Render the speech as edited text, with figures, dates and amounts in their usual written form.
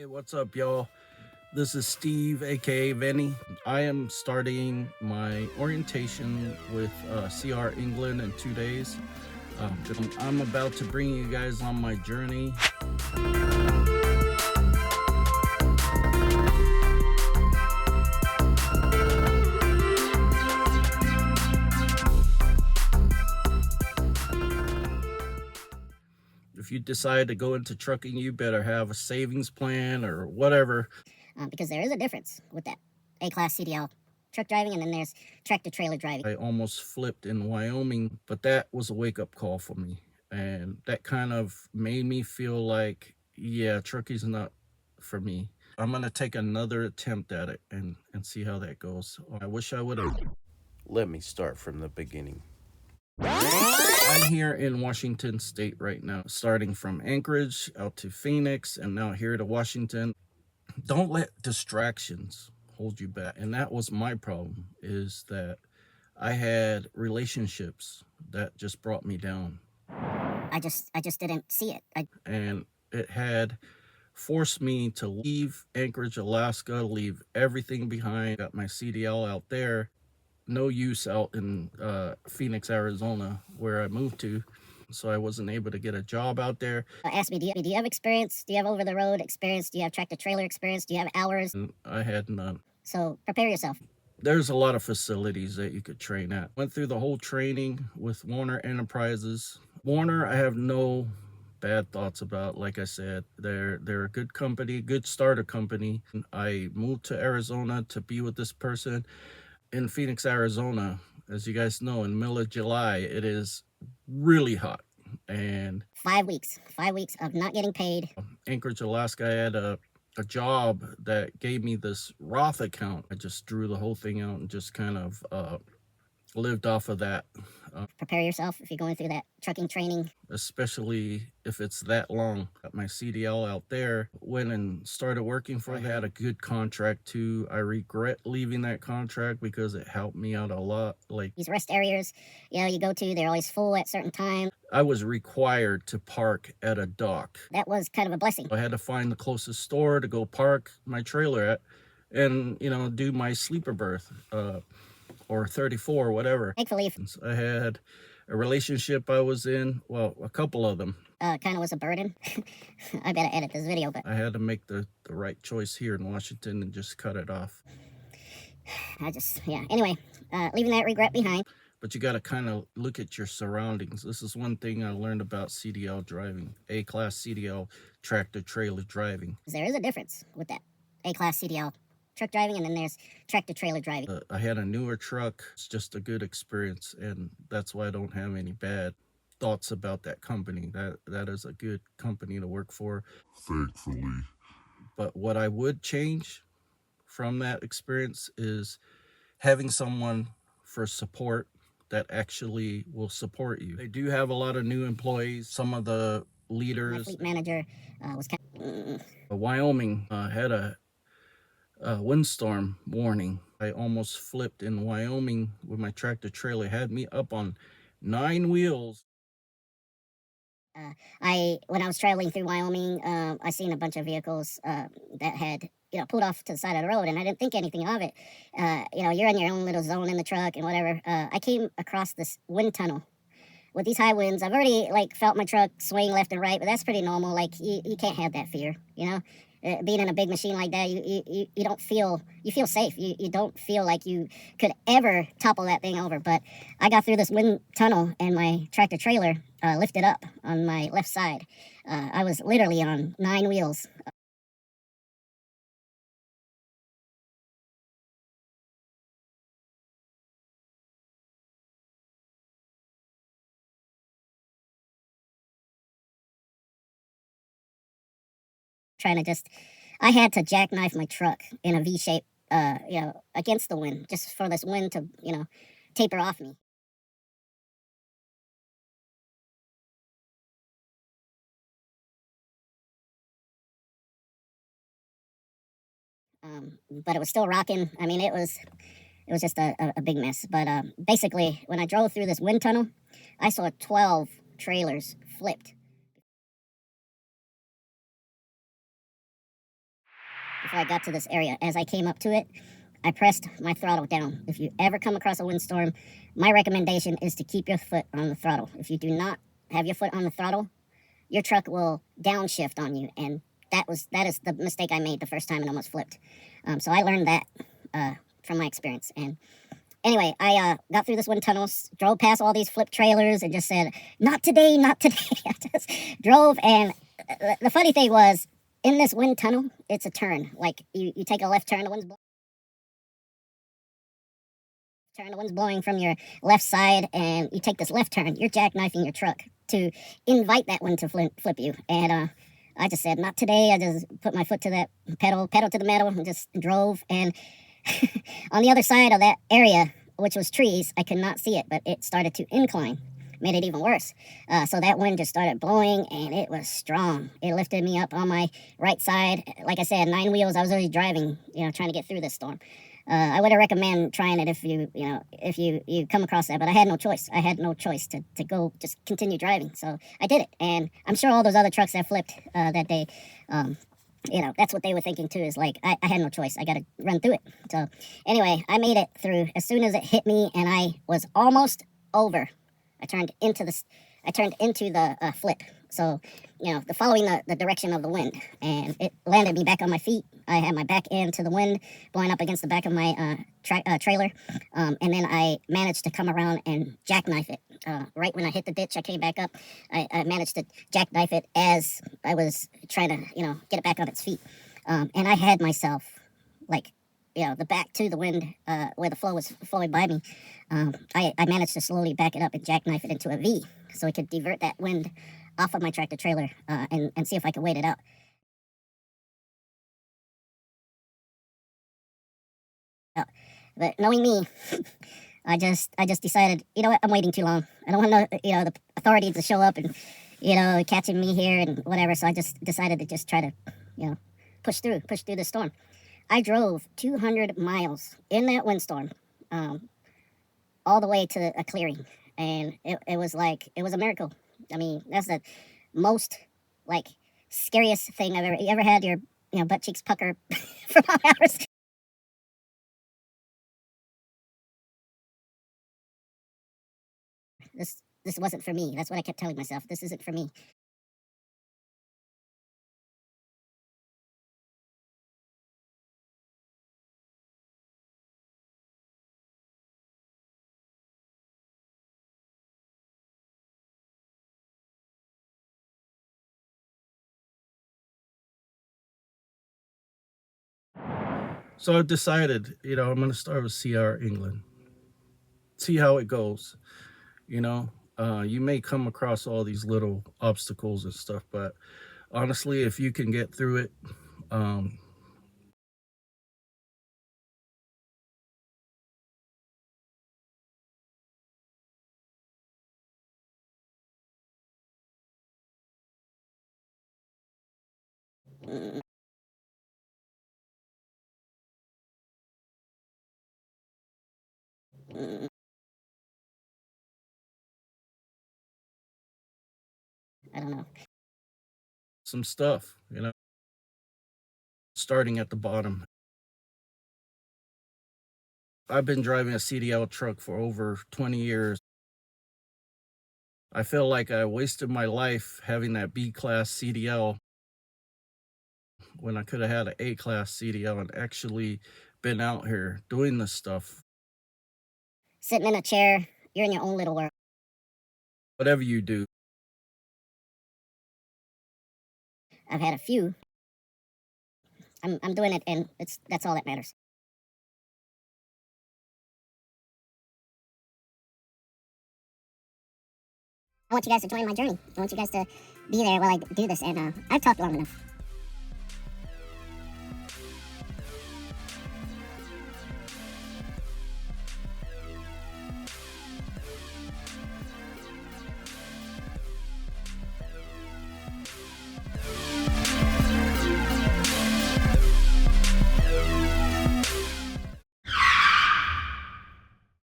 Hey, what's up, y'all? This is Steve, aka Venny. I am starting my orientation with CR England in 2 days. I'm about to bring you guys on my journey. If you decide to go into trucking, you better have a savings plan or whatever. Because there is a difference with that A-Class CDL truck driving, and then there's tractor-trailer driving. I almost flipped in Wyoming, but that was a wake-up call for me. And that kind of made me feel like, yeah, trucking's not for me. I'm going to take another attempt at it and see how that goes. I wish I would have. Let me start from the beginning. I'm here in Washington State right now, starting from Anchorage out to Phoenix and now here to Washington. Don't let distractions hold you back. And that was my problem, is that I had relationships that just brought me down. I just didn't see it. And it had forced me to leave Anchorage, Alaska, leave everything behind. Got my CDL out there. No use out in Phoenix, Arizona, where I moved to. So I wasn't able to get a job out there. Asked me, do you have experience? Do you have over-the-road experience? Do you have tractor-trailer experience? Do you have hours? And I had none. So prepare yourself. There's a lot of facilities that you could train at. Went through the whole training with Warner Enterprises. Warner, I have no bad thoughts about. Like I said, they're a good company, good starter company. I moved to Arizona to be with this person in Phoenix, Arizona. As you guys know, in the middle of July, it is really hot. And 5 weeks of not getting paid. Anchorage, Alaska, I had a job that gave me this Roth account. I just drew the whole thing out and just kind of lived off of that. Prepare yourself if you're going through that trucking training. Especially if it's that long. Got my CDL out there, went and started working for it. I had a good contract too. I regret leaving that contract because it helped me out a lot. Like these rest areas, you go to, they're always full at certain times. I was required to park at a dock. That was kind of a blessing. I had to find the closest store to go park my trailer at and, do my sleeper berth. Or 34, whatever. Thankfully, I had a relationship I was in, well, a couple of them. Kind of was a burden. I better edit this video, but I had to make the right choice here in Washington and just cut it off. Anyway, leaving that regret behind. But you got to kind of look at your surroundings. This is one thing I learned about CDL driving, A-Class CDL tractor trailer driving. There is a difference with that A-Class CDL truck driving, and then there's tractor trailer driving. I had a newer truck. It's just a good experience, and that's why I don't have any bad thoughts about that company. That is a good company to work for, thankfully. But what I would change from that experience is having someone for support that actually will support you. They do have a lot of new employees. Some of the leaders. My fleet manager was kind of... Wyoming had a windstorm warning. I almost flipped in Wyoming with my tractor trailer. It had me up on 9 wheels. When I was traveling through Wyoming, I seen a bunch of vehicles that had pulled off to the side of the road, and I didn't think anything of it. You're in your own little zone in the truck and whatever. I came across this wind tunnel. With these high winds, I've already felt my truck swing left and right, but that's pretty normal. You can't have that fear, being in a big machine like that, you don't feel, you feel safe. You don't feel like you could ever topple that thing over. But I got through this wind tunnel and my tractor trailer lifted up on my left side. I was literally on 9 wheels. Trying to I had to jackknife my truck in a V shape, against the wind, just for this wind to, taper off me. But it was still rocking. I mean, it was just a big mess. But basically, when I drove through this wind tunnel, I saw 12 trailers flipped. before I got to this area. As I came up to it, I pressed my throttle down. If you ever come across a windstorm, my recommendation is to keep your foot on the throttle. If you do not have your foot on the throttle, your truck will downshift on you, and that is the mistake I made the first time and almost flipped. So I learned that from my experience. And anyway, I got through this wind tunnel, drove past all these flip trailers, and just said, "Not today, not today." I just drove, and the funny thing was, in this wind tunnel, it's a turn. Like you take a left turn, the wind's blowing from your left side, and you take this left turn. You're jackknifing your truck to invite that wind to flip you. And I just said, "Not today." I just put my foot to that pedal to the metal, and just drove. And on the other side of that area, which was trees, I could not see it, but it started to incline, made it even worse. So that wind just started blowing, and it was strong. It lifted me up on my right side. Like I said, 9 wheels. I was already driving, trying to get through this storm. I would recommend trying it if you come across that, but I had no choice. I had no choice to go just continue driving. So I did it, and I'm sure all those other trucks that flipped that day, that's what they were thinking too, is like, I had no choice. I got to run through it. So anyway, I made it through. As soon as it hit me and I was almost over, I turned into the flip. So, following the direction of the wind, and it landed me back on my feet. I had my back end to the wind blowing up against the back of my trailer. And then I managed to come around and jackknife it. Right when I hit the ditch, I came back up. I managed to jackknife it as I was trying to, get it back on its feet. And I had myself, like, the back to the wind, where the flow was flowing by me. I managed to slowly back it up and jackknife it into a V so I could divert that wind off of my tractor trailer and see if I could wait it out. But knowing me, I just decided, you know what, I'm waiting too long. I don't want the authorities to show up and, catching me here and whatever. So I just decided to just try to, push through the storm. I drove 200 miles in that windstorm, all the way to a clearing. And it was a miracle. I mean, that's the most, scariest thing I've ever... You ever had your, butt cheeks pucker for hours? This wasn't for me. That's what I kept telling myself. This isn't for me. So I decided, I'm going to start with CR England. See how it goes. You may come across all these little obstacles and stuff, but honestly, if you can get through it, Mm, mm, I don't know. some stuff, starting at the bottom. I've been driving a CDL truck for over 20 years. I feel like I wasted my life having that B-class CDL when I could have had an A-class CDL and actually been out here doing this stuff. Sitting in a chair, you're in your own little world. Whatever you do. I've had a few. I'm doing it, and that's all that matters. I want you guys to join my journey. I want you guys to be there while I do this, and I've talked long enough.